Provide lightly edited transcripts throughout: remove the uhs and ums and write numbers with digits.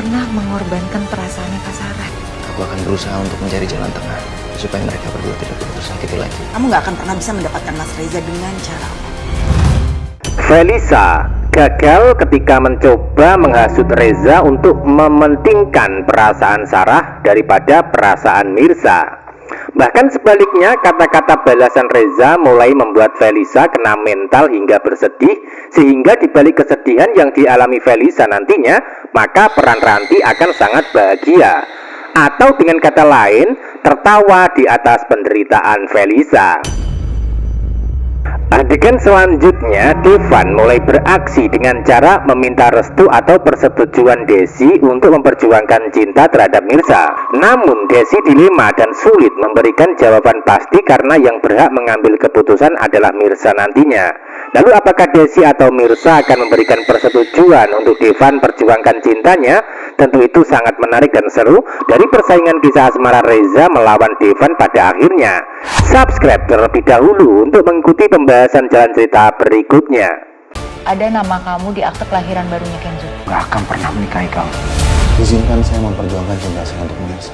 pernah mengorbankan perasaannya Kak Sarah. Aku akan berusaha untuk mencari jalan tengah supaya mereka berdua tidak perlu tersakiti lagi. Kamu gak akan pernah bisa mendapatkan Mas Reza dengan cara Felisa gagal ketika mencoba menghasut Reza untuk mementingkan perasaan Sarah daripada perasaan Mirza. Bahkan sebaliknya, kata-kata balasan Reza mulai membuat Felisa kena mental hingga bersedih, sehingga dibalik kesedihan yang dialami Felisa nantinya, maka peran Ranti akan sangat bahagia. Atau dengan kata lain, tertawa di atas penderitaan Felisa. Adegan selanjutnya, Devan mulai beraksi dengan cara meminta restu atau persetujuan Desi untuk memperjuangkan cinta terhadap Mirza. Namun Desi dilema dan sulit memberikan jawaban pasti karena yang berhak mengambil keputusan adalah Mirza nantinya. Lalu apakah Desi atau Mirza akan memberikan persetujuan untuk Devan perjuangkan cintanya? Tentu itu sangat menarik dan seru dari persaingan kisah asmara Reza melawan Devan pada akhirnya. Subscribe terlebih dahulu untuk mengikuti pembahasan jalan cerita berikutnya. Ada nama kamu di akte kelahiran barunya Kenzo. Gak akan pernah menikahi kamu. Izinkan saya memperjuangkan cinta saya untuk Mirza.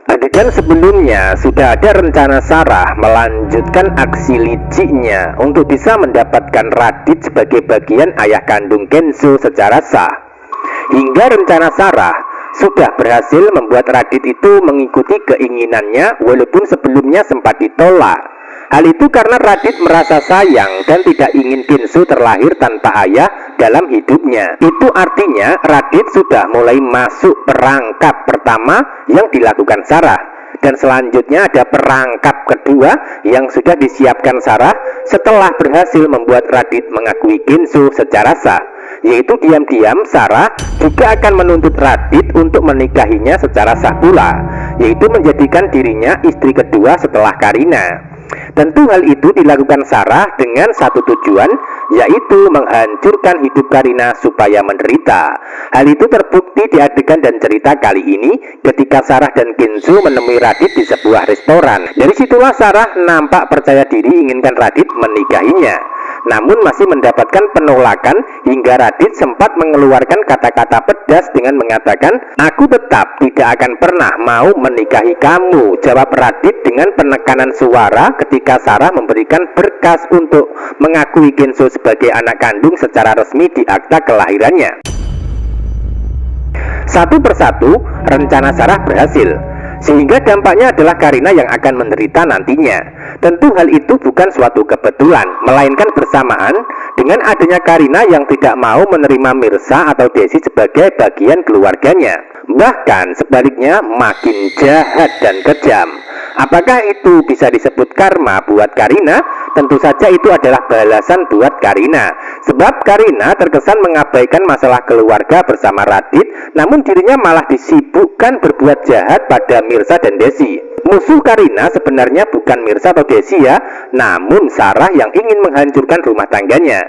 Adegan sebelumnya sudah ada rencana Sarah melanjutkan aksi liciknya untuk bisa mendapatkan Radit sebagai bagian ayah kandung Kenzo secara sah. Hingga rencana Sarah sudah berhasil membuat Radit itu mengikuti keinginannya walaupun sebelumnya sempat ditolak. Hal itu karena Radit merasa sayang dan tidak ingin Kenzo terlahir tanpa ayah dalam hidupnya. Itu artinya Radit sudah mulai masuk perangkap pertama yang dilakukan Sarah. Dan selanjutnya ada perangkap kedua yang sudah disiapkan Sarah setelah berhasil membuat Radit mengakui Kenzo secara sah. Yaitu diam-diam Sarah juga akan menuntut Radit untuk menikahinya secara sah pula, yaitu menjadikan dirinya istri kedua setelah Karina. Tentu hal itu dilakukan Sarah dengan satu tujuan, yaitu menghancurkan hidup Karina supaya menderita. Hal itu terbukti di adegan dan cerita kali ini ketika Sarah dan Kenzo menemui Radit di sebuah restoran. Dari situlah Sarah nampak percaya diri inginkan Radit menikahinya. Namun masih mendapatkan penolakan hingga Radit sempat mengeluarkan kata-kata pedas dengan mengatakan, "Aku tetap tidak akan pernah mau menikahi kamu," jawab Radit dengan penekanan suara ketika Sarah memberikan berkas untuk mengakui Kenzo sebagai anak kandung secara resmi di akta kelahirannya. Satu persatu rencana Sarah berhasil, sehingga dampaknya adalah Karina yang akan menderita nantinya. Tentu hal itu bukan suatu kebetulan, melainkan bersamaan dengan adanya Karina yang tidak mau menerima Mirza atau Desi sebagai bagian keluarganya. Bahkan sebaliknya makin jahat dan kejam. Apakah itu bisa disebut karma buat Karina? Tentu saja itu adalah balasan buat Karina. Sebab Karina terkesan mengabaikan masalah keluarga bersama Radit, namun dirinya malah disibukkan berbuat jahat pada Mirza dan Desi. Musuh Karina sebenarnya bukan Mirza atau Desi ya, namun Sarah yang ingin menghancurkan rumah tangganya.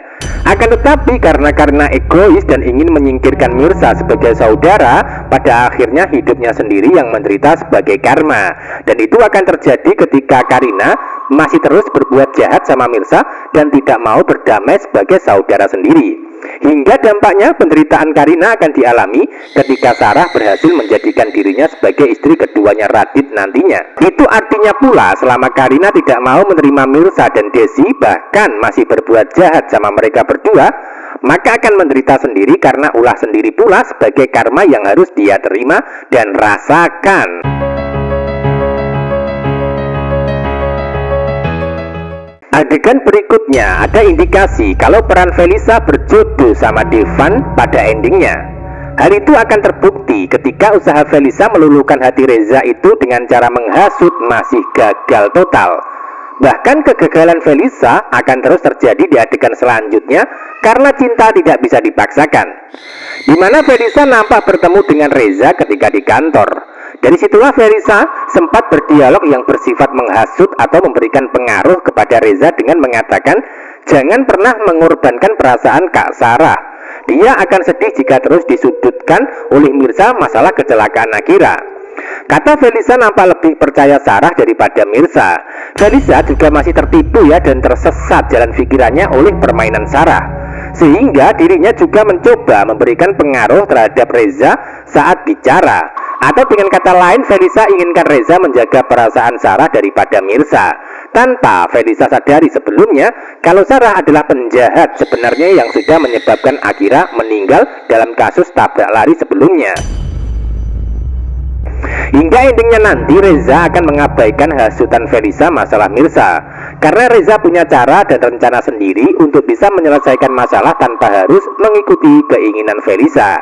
Akan tetapi karena egois dan ingin menyingkirkan Mirza sebagai saudara, pada akhirnya hidupnya sendiri yang menderita sebagai karma. Dan itu akan terjadi ketika Karina masih terus berbuat jahat sama Mirza dan tidak mau berdamai sebagai saudara sendiri. Hingga dampaknya penderitaan Karina akan dialami ketika Sarah berhasil menjadikan dirinya sebagai istri keduanya Radit nantinya. Itu artinya pula selama Karina tidak mau menerima Mirza dan Desi, bahkan masih berbuat jahat sama mereka berdua, maka akan menderita sendiri karena ulah sendiri pula sebagai karma yang harus dia terima dan rasakan. Adegan berikutnya ada indikasi kalau peran Felisa berjodoh sama Devan pada endingnya. Hal itu akan terbukti ketika usaha Felisa meluluhkan hati Reza itu dengan cara menghasut masih gagal total. Bahkan kegagalan Felisa akan terus terjadi di adegan selanjutnya karena cinta tidak bisa dipaksakan. Di mana Felisa nampak bertemu dengan Reza ketika di kantor. Dari situlah Felisa sempat berdialog yang bersifat menghasut atau memberikan pengaruh kepada Reza dengan mengatakan, "Jangan pernah mengorbankan perasaan Kak Sarah. Dia akan sedih jika terus disudutkan oleh Mirza masalah kecelakaan Nakira." Kata Felisa nampak lebih percaya Sarah daripada Mirza. Felisa juga masih tertipu ya dan tersesat jalan pikirannya oleh permainan Sarah. sehingga dirinya juga mencoba memberikan pengaruh terhadap Reza saat bicara. Atau dengan kata lain, Felisa inginkan Reza menjaga perasaan Sarah daripada Mirsa, tanpa Felisa sadari sebelumnya kalau Sarah adalah penjahat sebenarnya yang sudah menyebabkan Akira meninggal dalam kasus tabrak lari sebelumnya. Hingga endingnya nanti Reza akan mengabaikan hasutan Felisa masalah Mirsa, karena Reza punya cara dan rencana sendiri untuk bisa menyelesaikan masalah tanpa harus mengikuti keinginan Felisa.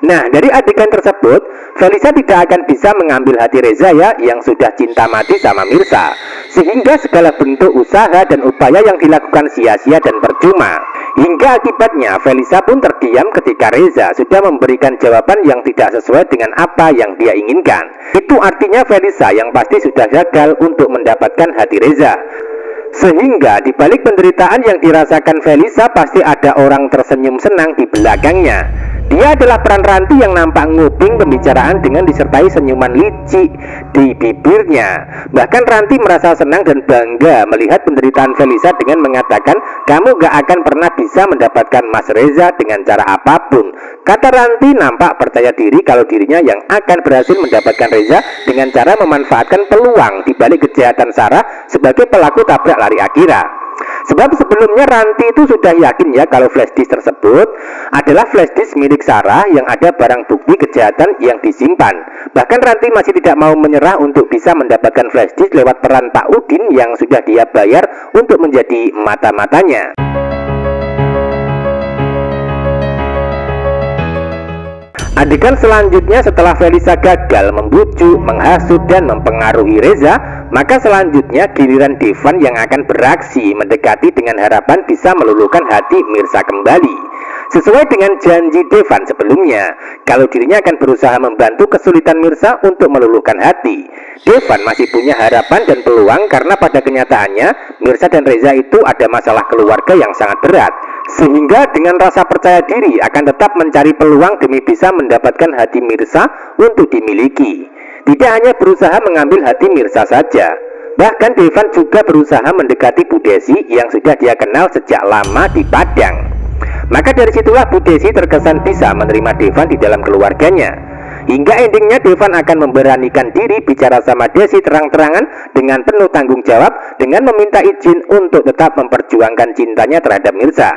Nah, dari adegan tersebut, Felisa tidak akan bisa mengambil hati Reza ya, yang sudah cinta mati sama Mirsa, sehingga segala bentuk usaha dan upaya yang dilakukan sia-sia dan percuma. Hingga akibatnya Felisa pun terdiam ketika Reza sudah memberikan jawaban yang tidak sesuai dengan apa yang dia inginkan. Itu artinya Felisa yang pasti sudah gagal untuk mendapatkan hati Reza. Sehingga di balik penderitaan yang dirasakan Felisa pasti ada orang tersenyum senang di belakangnya. Dia adalah peran Ranti yang nampak nguping pembicaraan dengan disertai senyuman licik di bibirnya. Bahkan Ranti merasa senang dan bangga melihat penderitaan Felisa dengan mengatakan, "Kamu gak akan pernah bisa mendapatkan Mas Reza dengan cara apapun." Kata Ranti nampak percaya diri kalau dirinya yang akan berhasil mendapatkan Reza dengan cara memanfaatkan peluang di balik kejahatan Sarah sebagai pelaku tabrak lari Akira. Sebab sebelumnya Ranti itu sudah yakin ya kalau flashdisk tersebut adalah flashdisk milik Sarah yang ada barang bukti kejahatan yang disimpan. Bahkan Ranti masih tidak mau menyerah untuk bisa mendapatkan flashdisk lewat peran Pak Udin yang sudah dia bayar untuk menjadi mata-matanya. Adegan selanjutnya setelah Felisa gagal membujuk, menghasut, dan mempengaruhi Reza, maka selanjutnya giliran Devan yang akan beraksi mendekati dengan harapan bisa meluluhkan hati Mirsa kembali. Sesuai dengan janji Devan sebelumnya, kalau dirinya akan berusaha membantu kesulitan Mirsa untuk meluluhkan hati. Devan masih punya harapan dan peluang karena pada kenyataannya Mirsa dan Reza itu ada masalah keluarga yang sangat berat. Sehingga dengan rasa percaya diri akan tetap mencari peluang demi bisa mendapatkan hati Mirsa untuk dimiliki. Tidak hanya berusaha mengambil hati Mirsa saja, bahkan Devan juga berusaha mendekati Bu Desi yang sudah dia kenal sejak lama di Padang. Maka dari situlah Bu Desi terkesan bisa menerima Devan di dalam keluarganya. Hingga endingnya Devan akan memberanikan diri bicara sama Desi terang-terangan dengan penuh tanggung jawab dengan meminta izin untuk tetap memperjuangkan cintanya terhadap Mirsa.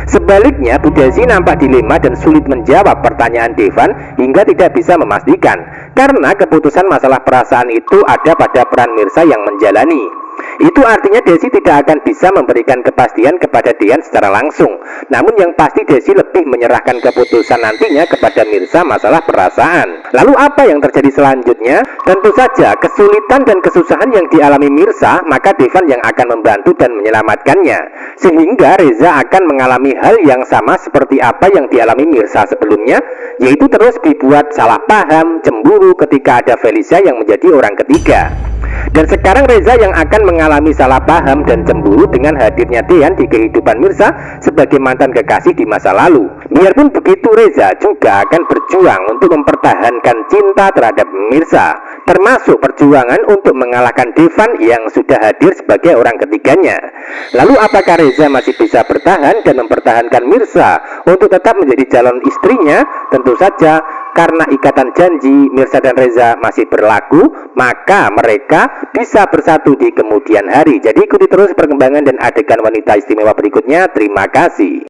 Sebaliknya, Bu Desi nampak dilema dan sulit menjawab pertanyaan Devan hingga tidak bisa memastikan, karena keputusan masalah perasaan itu ada pada peran Mirsa yang menjalani. Itu artinya Desi tidak akan bisa memberikan kepastian kepada Dian secara langsung. Namun yang pasti Desi lebih menyerahkan keputusan nantinya kepada Mirsa masalah perasaan. Lalu apa yang terjadi selanjutnya? Tentu saja kesulitan dan kesusahan yang dialami Mirsa, maka Devan yang akan membantu dan menyelamatkannya. Sehingga Reza akan mengalami hal yang sama seperti apa yang dialami Mirsa sebelumnya, yaitu terus dibuat salah paham, cemburu ketika ada Felisa yang menjadi orang ketiga. Dan sekarang Reza yang akan mengalami salah paham dan cemburu dengan hadirnya Dian di kehidupan Mirsa sebagai mantan kekasih di masa lalu. Biarpun begitu, Reza juga akan berjuang untuk mempertahankan cinta terhadap Mirsa, termasuk perjuangan untuk mengalahkan Devan yang sudah hadir sebagai orang ketiganya. Lalu apakah Reza masih bisa bertahan dan mempertahankan Mirsa untuk tetap menjadi calon istrinya? Tentu saja, karena ikatan janji Mirsa dan Reza masih berlaku, maka mereka bisa bersatu di kemudian hari. Jadi ikuti terus perkembangan dan adegan wanita istimewa berikutnya. Terima kasih.